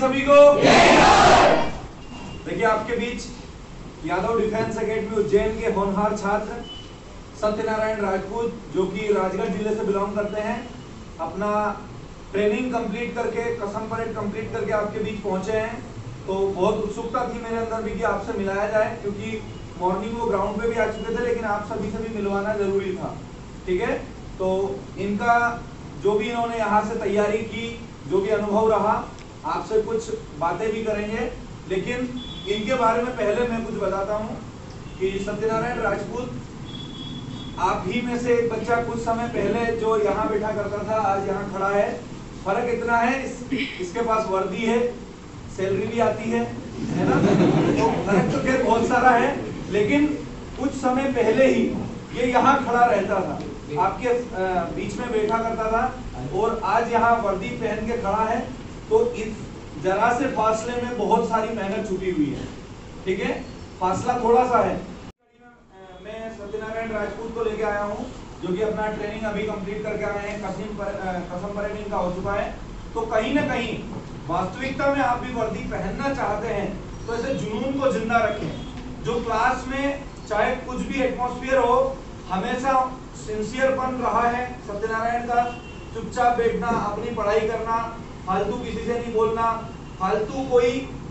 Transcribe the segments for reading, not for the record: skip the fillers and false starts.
सभी को। देखिए आपके बीच यादव डिफेंस एकेडमी उज्जैन के होनहार छात्र सत्यनारायण राजपूत, जो कि राजगढ़ जिले से बिलोंग करते हैं, अपना ट्रेनिंग कंप्लीट करके, कसम परेड कंप्लीट करके आपके बीच पहुंचे हैं। तो बहुत उत्सुकता थी मेरे अंदर भी कि आपसे मिलाया जाए, क्योंकि मॉर्निंग वो ग्राउंड पे भी आ चुके थे, लेकिन आप सभी से भी मिलवाना जरूरी था। ठीक है, तो इनका जो भी इन्होंने यहाँ से तैयारी की, जो भी अनुभव रहा, आपसे कुछ बातें भी करेंगे। लेकिन इनके बारे में पहले मैं कुछ बताता हूँ कि सत्यनारायण राजपूत आप ही में से एक बच्चा कुछ समय पहले जो यहाँ बैठा करता था, आज यहाँ खड़ा है। फर्क इतना है, इसके पास वर्दी है, सैलरी भी आती है ना, तो फर्क तो खैर बहुत सारा है। लेकिन कुछ समय पहले ही ये यहाँ खड़ा रहता था, आपके बीच में बैठा करता था, और आज यहाँ वर्दी पहन के खड़ा है। तो इस जरा से फासले में बहुत सारी मेहनत छुपी हुई है। ठीक है, फासला थोड़ा सा है। मैं सत्यनारायण राजपूत को लेके आया हूँ, जो कि अपना ट्रेनिंग अभी कंप्लीट करके आए हैं, कसम परेड इनका हो चुका है। तो कहीं ना कहीं वास्तविकता में आप भी वर्दी पहनना चाहते हैं, तो ऐसे जुनून को जिंदा रखें। जो क्लास में चाहे कुछ भी एटमॉस्फेयर हो, हमेशा सिंसियरपन रहा है सत्यनारायण का। चुपचाप बैठना, अपनी पढ़ाई करना, फालतू किसी से नहीं बोलना, फालतू कोई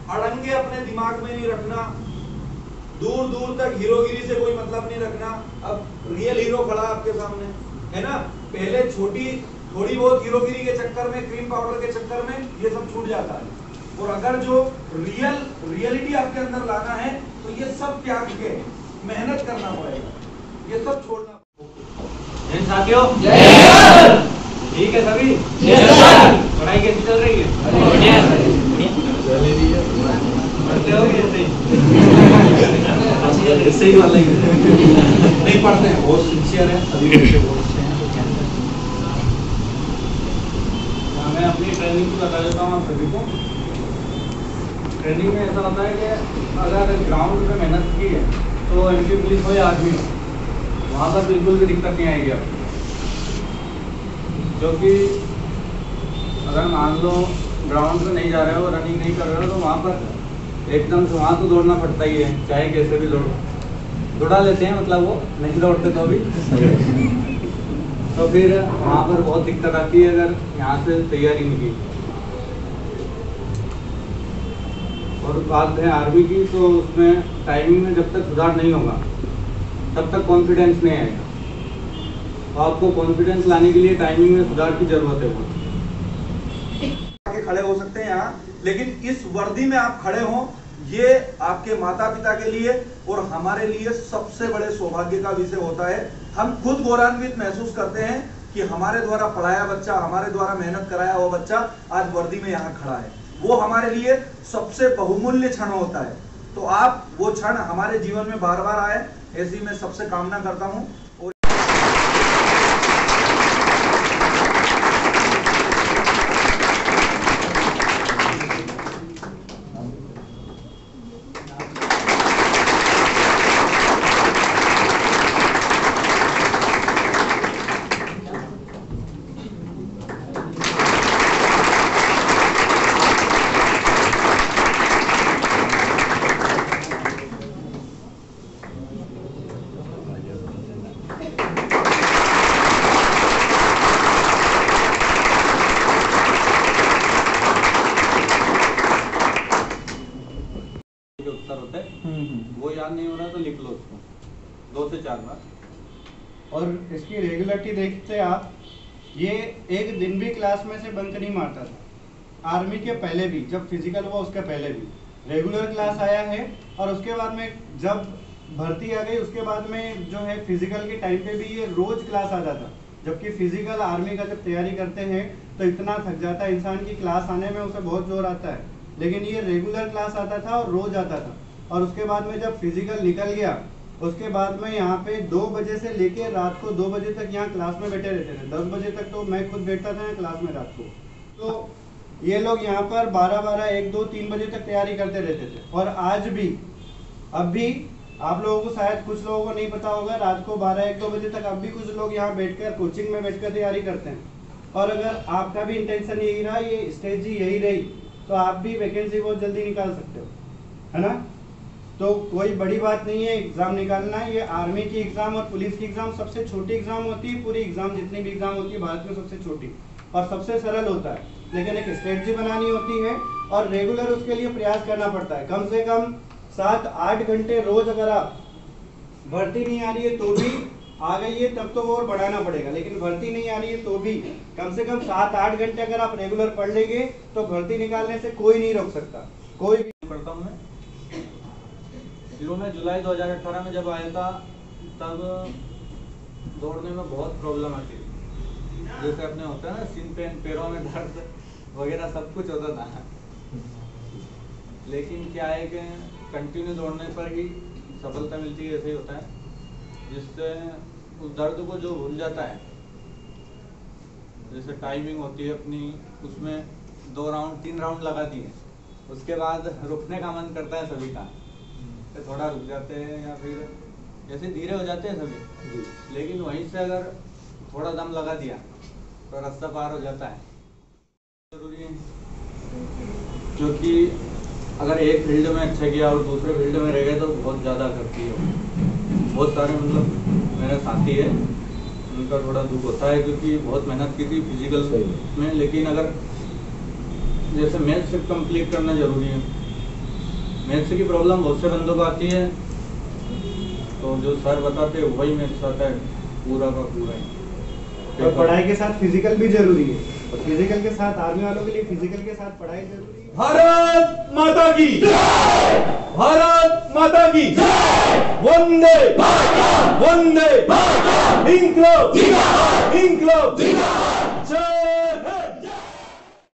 अड़ंगे अपने दिमाग में नहीं रखना, दूर दूर तक हीरोगिरी से कोई मतलब नहीं रखना। अब रियल हीरो खड़ा आपके सामने है ना, पहले थोड़ी बहुत हीरोगिरी के चक्कर में, क्रीम पाउडर के चक्कर में ये सब छूट जाता है। और अगर जो रियलिटी आपके अंदर लाना है, तो ये सब त्याग के मेहनत करना पड़ेगा, ये सब छोड़ना। साथियों, ठीक है सभी, पढ़ाई कैसी चल रही है? सही वाला ही नहीं पढ़ते हैं, बहुत सिंसियर है, अभी बच्चे बहुत अच्छे हैं। मैं अपनी ट्रेनिंग की बता देता हूँ आप सभी को। ट्रेनिंग में ऐसा होता है कि अगर ग्राउंड पे मेहनत की है, तो एमपी पुलिस हो या आर्मी हो, वहाँ पर बिल्कुल भी दिक्कत नहीं आएगी आपको। जो कि अगर मान लो ग्राउंड पे नहीं जा रहे हो, रनिंग नहीं कर रहे हो, तो वहाँ पर एकदम से वहाँ तो दौड़ना पड़ता ही है, चाहे कैसे भी दौड़ा लेते हैं, मतलब वो नहीं दौड़ते तो भी तो फिर वहाँ पर बहुत दिक्कत आती है अगर यहाँ से तैयारी नहीं की। और बात है आर्मी की, तो उसमें टाइमिंग में जब तक सुधार नहीं होगा, तब तक कॉन्फिडेंस नहीं आएगा। तो आपको कॉन्फिडेंस लाने के लिए टाइमिंग में सुधार की जरूरत है बहुत। खड़े हो सकते हैं यहाँ, लेकिन इस वर्दी में आप खड़े हों, ये आपके माता पिता के लिए और हमारे लिए सबसे बड़े सौभाग्य का विषय होता है। हम खुद गौरवान्वित महसूस करते हैं कि हमारे द्वारा पढ़ाया बच्चा, हमारे द्वारा मेहनत कराया हुआ बच्चा आज वर्दी में यहाँ खड़ा है। वो हमारे लिए सबसे बहुमूल्य क्षण होता है। तो आप वो क्षण हमारे जीवन में बार बार आए, ऐसी मैं सबसे कामना करता हूँ। वो याद नहीं हो रहा तो लिख लो उसको 2 से 4 बार। और इसकी रेगुलरिटी देखते आप, ये एक दिन भी क्लास में से बंक नहीं मारता था। आर्मी के पहले भी, जब फिजिकल हुआ उसके पहले भी रेगुलर क्लास आया है, और उसके बाद में जब भर्ती आ गई, उसके बाद में जो है फिजिकल के टाइम पे भी ये रोज क्लास आता था। जबकि फिजिकल आर्मी का जब तैयारी करते हैं तो इतना थक जाता है इंसान की, क्लास आने में उसे बहुत जोर आता है, लेकिन ये रेगुलर क्लास आता था और रोज आता था। और उसके बाद में जब फिजिकल निकल गया, उसके बाद में यहाँ पे 2 बजे से लेके रात को 2 बजे तक यहाँ क्लास में बैठे रहते थे। 10 बजे तक तो मैं खुद बैठता था यहाँ क्लास में रात को। तो ये लोग यहाँ पर 12-12, 1, 2, 3 बजे तक तैयारी करते रहते थे। और आज भी, अब भी आप लोगों को शायद कुछ लोगों को नहीं पता होगा, रात को 12, 1, 2 बजे तक अब भी कुछ लोग यहाँ बैठकर कोचिंग में बैठकर तैयारी करते हैं। और अगर आपका भी इंटेंशन यही रहा, ये स्ट्रेटजी यही रही तो आप भी वैकेंसी बहुत जल्दी निकाल सकते हो, है ना। तो कोई बड़ी बात नहीं है एग्जाम निकालना। ये आर्मी की एग्जाम और पुलिस की एग्जाम सबसे छोटी एग्जाम होती है, पूरी एग्जाम जितनी भी एग्जाम होती है भारत में सबसे छोटी और सबसे सरल होता है। लेकिन एक स्ट्रेटजी बनानी होती है और रेगुलर उसके लिए प्रयास करना पड़ता है। कम से कम 7-8 घंटे रोज, अगर आप भर्ती नहीं आ रही है तो भी आ गई है तब तो वो और बढ़ाना पड़ेगा, लेकिन भर्ती नहीं आ रही है तो भी कम से कम 7-8 घंटे अगर आप रेगुलर पढ़ लेंगे तो भर्ती निकालने से कोई नहीं रोक सकता, कोई भी। पढ़ता हूँ मैं। शुरू में जुलाई 2018 में जब आया था तब दौड़ने में बहुत प्रॉब्लम आती थी। जैसे अपने होता है ना सिन पेन, पैरों में दर्द वगैरह सब कुछ होता था। लेकिन क्या है कि कंटिन्यू दौड़ने पर ही सफलता मिलती है, ऐसे ही होता है, जिससे उस दर्द को जो भूल जाता है। जैसे टाइमिंग होती है अपनी, उसमें 2 राउंड 3 राउंड लगा दिए, उसके बाद रुकने का मन करता है सभी का, तो थोड़ा रुक जाते हैं या फिर ऐसे धीरे हो जाते हैं सभी। लेकिन वहीं से अगर थोड़ा दम लगा दिया तो रास्ता पार हो जाता है। जरूरी है, क्योंकि अगर एक फील्ड में अच्छा किया और दूसरे फील्ड में रह गए तो बहुत ज़्यादा करती है। बहुत सारे मतलब मेरे साथी है, उनका थोड़ा दुख होता है क्योंकि बहुत मेहनत की थी फिजिकल में। लेकिन अगर जैसे मैथ्स कंप्लीट करना जरूरी है, मैथ्स की प्रॉब्लम बहुत से बंदों को आती है, तो जो सर बताते हैं वही मैथ्स आता है पूरा का पूरा ही। और पढ़ाई के साथ फिजिकल भी जरूरी है, और फिजिकल के साथ आर्मी वालों के लिए फिजिकल के साथ पढ़ाई जरूरी है। भारत माता की, भारत माता की, वंदे वंदे, इंक्लाब इंक्लाब, जय